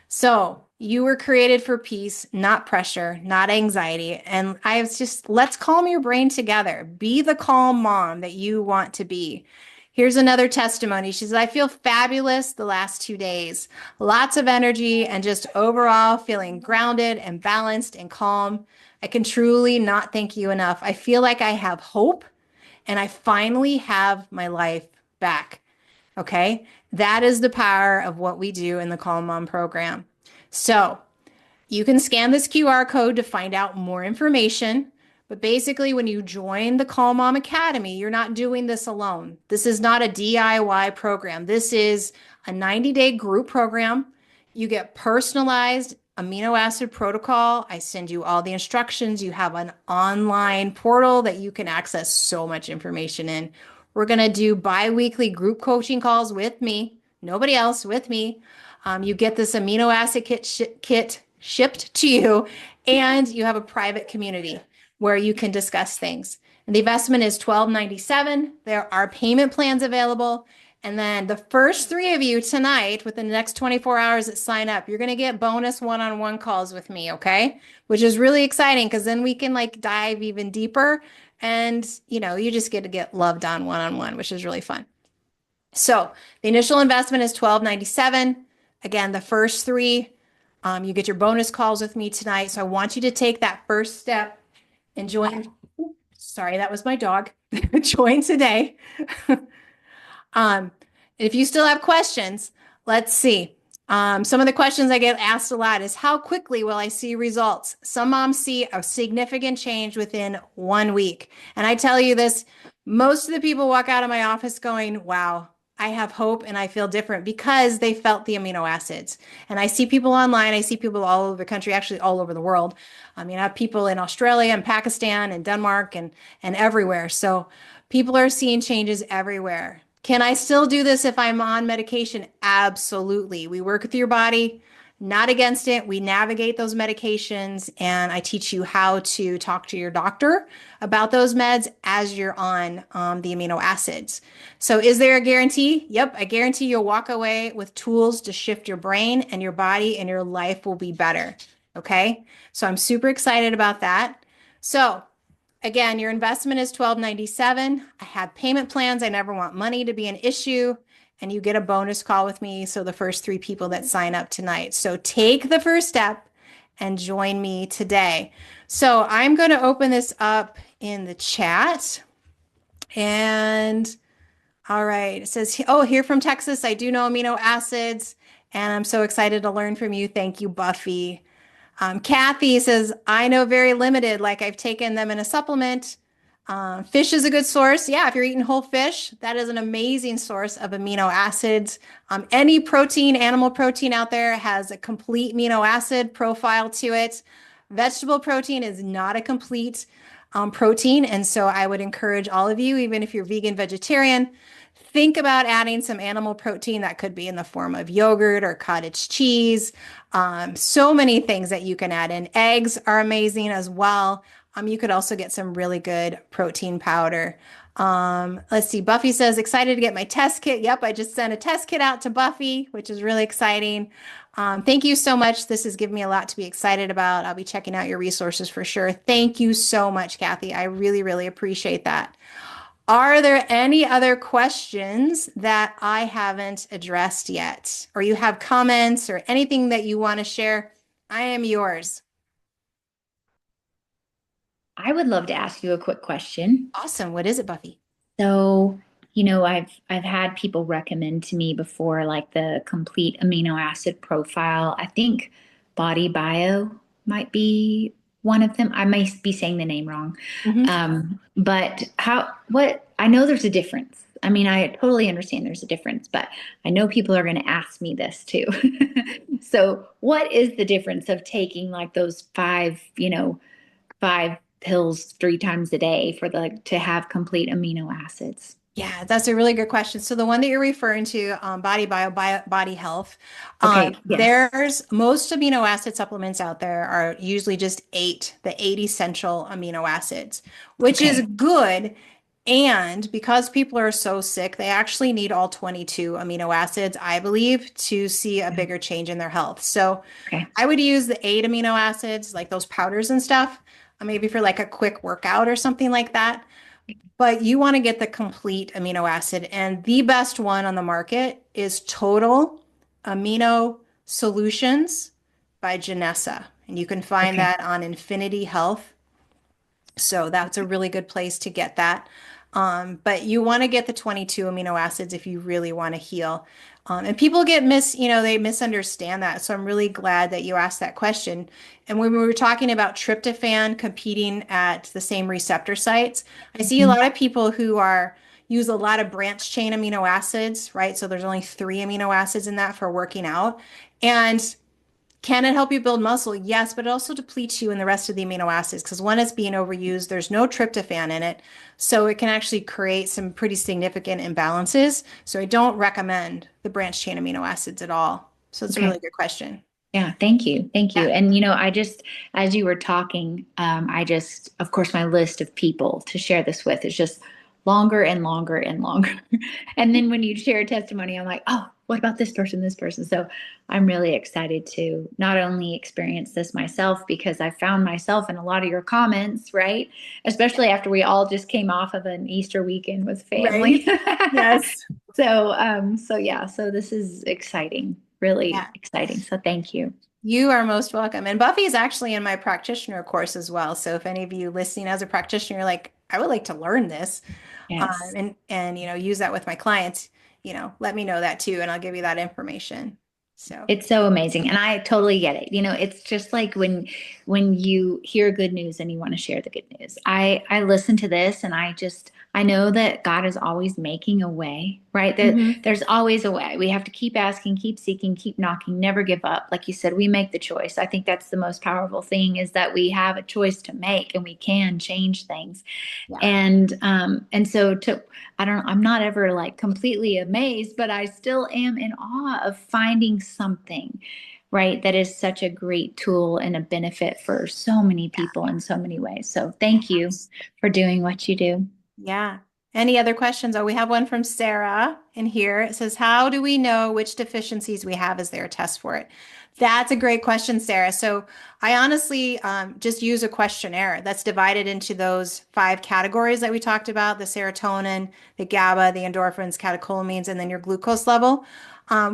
So you were created for peace, not pressure, not anxiety. And I was just, let's calm your brain together. Be the calm mom that you want to be. Here's another testimony. She says, I feel fabulous the last 2 days. Lots of energy and just overall feeling grounded and balanced and calm. I can truly not thank you enough. I feel like I have hope and I finally have my life back. Okay. That is the power of what we do in the Calm Mom program. So you can scan this QR code to find out more information. But basically, when you join the Calm Mom Academy, you're not doing this alone. This is not a DIY program. This is a 90-day group program. You get personalized amino acid protocol. I send you all the instructions. You have an online portal that you can access so much information in. We're going to do bi-weekly group coaching calls with me, nobody else, with me. You get this amino acid kit shipped to you, and you have a private community where you can discuss things. And the investment is $12.97. There are payment plans available. And then the first 3 of you tonight, within the next 24 hours that sign up, you're going to get bonus one-on-one calls with me, okay? Which is really exciting because then we can like dive even deeper and, you just get to get loved on one-on-one, which is really fun. So the initial investment is $12.97. Again, the first 3, you get your bonus calls with me tonight. So I want you to take that first step and join. Sorry, that was my dog. Join today. If you still have questions, let's see. Some of the questions I get asked a lot is how quickly will I see results? Some moms see a significant change within 1 week. And I tell you this, most of the people walk out of my office going, wow, I have hope and I feel different because they felt the amino acids. And I see people online, I see people all over the country, actually all over the world. I mean, I have people in Australia and Pakistan and Denmark and everywhere. So people are seeing changes everywhere. Can I still do this if I'm on medication? Absolutely. We work with your body, not against it. We navigate those medications, and I teach you how to talk to your doctor about those meds as you're on the amino acids. So, is there a guarantee? Yep, I guarantee you'll walk away with tools to shift your brain and your body, and your life will be better. Okay, so I'm super excited about that. So, again, your investment is $12.97. I have payment plans. I never want money to be an issue. And you get a bonus call with me. So the first 3 people that sign up tonight. So take the first step and join me today. So I'm going to open this up in the chat. And all right, it says, oh, here from Texas, I do know amino acids. And I'm so excited to learn from you. Thank you, Buffy. Kathy says, I know very limited, like I've taken them in a supplement. Fish is a good source. Yeah, if you're eating whole fish, that is an amazing source of amino acids. Any protein, animal protein out there has a complete amino acid profile to it. Vegetable protein is not a complete protein. And so I would encourage all of you, even if you're vegan, vegetarian, think about adding some animal protein that could be in the form of yogurt or cottage cheese. So many things that you can add in. Eggs are amazing as well. You could also get some really good protein powder. Let's see. Buffy says, excited to get my test kit. Yep, I just sent a test kit out to Buffy, which is really exciting. Thank you so much. This has given me a lot to be excited about. I'll be checking out your resources for sure. Thank you so much, Kathy. I really, really appreciate that. Are there any other questions that I haven't addressed yet? Or you have comments or anything that you want to share? I am yours. I would love to ask you a quick question. Awesome. What is it, Buffy? So, I've had people recommend to me before, like the complete amino acid profile. I think Body Bio might be one of them. I may be saying the name wrong. Mhm. But what, I know there's a difference. I mean, I totally understand there's a difference, but I know people are going to ask me this too. So, what is the difference of taking like those five pills 3 times a day for to have complete amino acids? Yeah, that's a really good question. So the one that you're referring to, Body Health, Okay, yes. there's most amino acid supplements out there are usually just the 8 essential amino acids, which is Okay. good. And because people are so sick, they actually need all 22 amino acids, I believe, to see a bigger change in their health. So Okay. I would use the 8 amino acids, like those powders and stuff, maybe for like a quick workout or something like that. But you want to get the complete amino acid. And the best one on the market is Total Amino Solutions by Janessa. And you can find Okay. that on Infinity Health. So that's a really good place to get that. But you want to get the 22 amino acids if you really want to heal. And people they misunderstand that. So I'm really glad that you asked that question. And when we were talking about tryptophan competing at the same receptor sites, I see a Mhm. lot of people who use a lot of branch chain amino acids, right? So there's only 3 amino acids in that for working out. And can it help you build muscle? Yes, but it also depletes you in the rest of the amino acids because one is being overused. There's no tryptophan in it. So it can actually create some pretty significant imbalances. So I don't recommend the branch chain amino acids at all. So it's a Okay. really good question. Yeah, thank you. Thank you. Yeah. And I just, as you were talking, of course, my list of people to share this with is just longer and longer and longer. And then when you share a testimony, I'm like, oh, what about this person, this person? So I'm really excited to not only experience this myself, because I found myself in a lot of your comments, right? Especially after we all just came off of an Easter weekend with Right? family. Yes. So yeah, so this is exciting, really Yeah. exciting. So thank you. You are most welcome. And Buffy is actually in my practitioner course as well. So if any of you listening as a practitioner, you're like, I would like to learn this, Yes. and use that with my clients, let me know that too, and I'll give you that information. So, It's so amazing. And I totally get it. It's just like when you hear good news and you want to share the good news. I listen to this and I know that God is always making a way, right? That mhm. there's always a way. We have to keep asking, keep seeking, keep knocking, never give up. Like you said, we make the choice. I think that's the most powerful thing, is that we have a choice to make and we can change things. Yeah. And so I'm not ever like completely amazed, but I still am in awe of finding something, right, that is such a great tool and a benefit for so many people in so many ways. So thank you for doing what you do. Yeah. Any other questions? Oh, we have one from Sarah in here. It says, how do we know which deficiencies we have? Is there a test for it? That's a great question, Sarah. So I honestly just use a questionnaire that's divided into those 5 categories that we talked about: the serotonin, the GABA, the endorphins, catecholamines, and then your glucose level.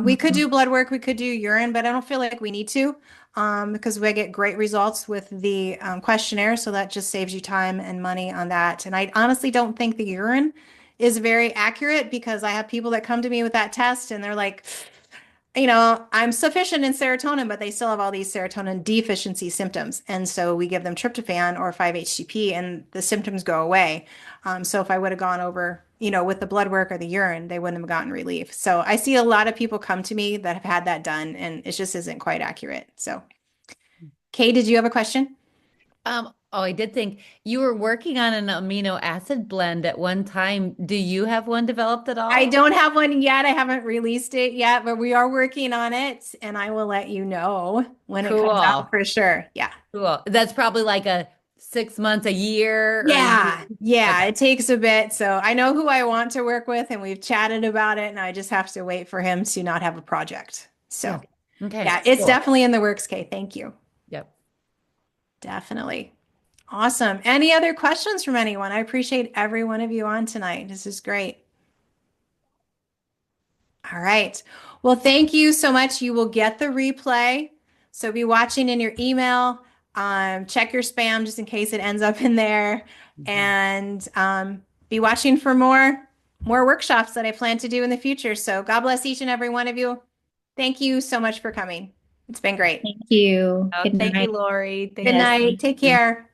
We could Mhm. do blood work, we could do urine, but I don't feel like we need to, because we get great results with the questionnaire. So that just saves you time and money on that. And I honestly don't think the urine is very accurate, because I have people that come to me with that test and they're like, I'm sufficient in serotonin, but they still have all these serotonin deficiency symptoms. And so we give them tryptophan or 5-HTP and the symptoms go away. So if I would have gone over, with the blood work or the urine, they wouldn't have gotten relief. So I see a lot of people come to me that have had that done, and it just isn't quite accurate. So, Kay, did you have a question? Oh, I did think you were working on an amino acid blend at one time. Do you have one developed at I all? don't have one yet. I haven't released it yet, but we are working on it, and I will let you know when it comes out Cool. for sure. Yeah. Cool. That's probably like a 6 months, a year, or you. Yeah, yeah, Okay. it takes a bit. So I know who I want to work with, and we've chatted about it, and I just have to wait for him to not have a project. Yeah. So Okay. yeah, it's Cool. definitely in the works, Kay. Thank you. Yep. Definitely. Awesome. Any other questions from anyone? I appreciate every one of you on tonight. This is great. All right. Well, thank you so much. You will get the replay. So be watching in your email. Check your spam just in case it ends up in there. Mhm. And be watching for more workshops that I plan to do in the future. So God bless each and every one of you. Thank you so much for coming. It's been great. Thank you. Oh, Good thank you, night. Lori. Thank Good you. Yes, night. thank Take you. care.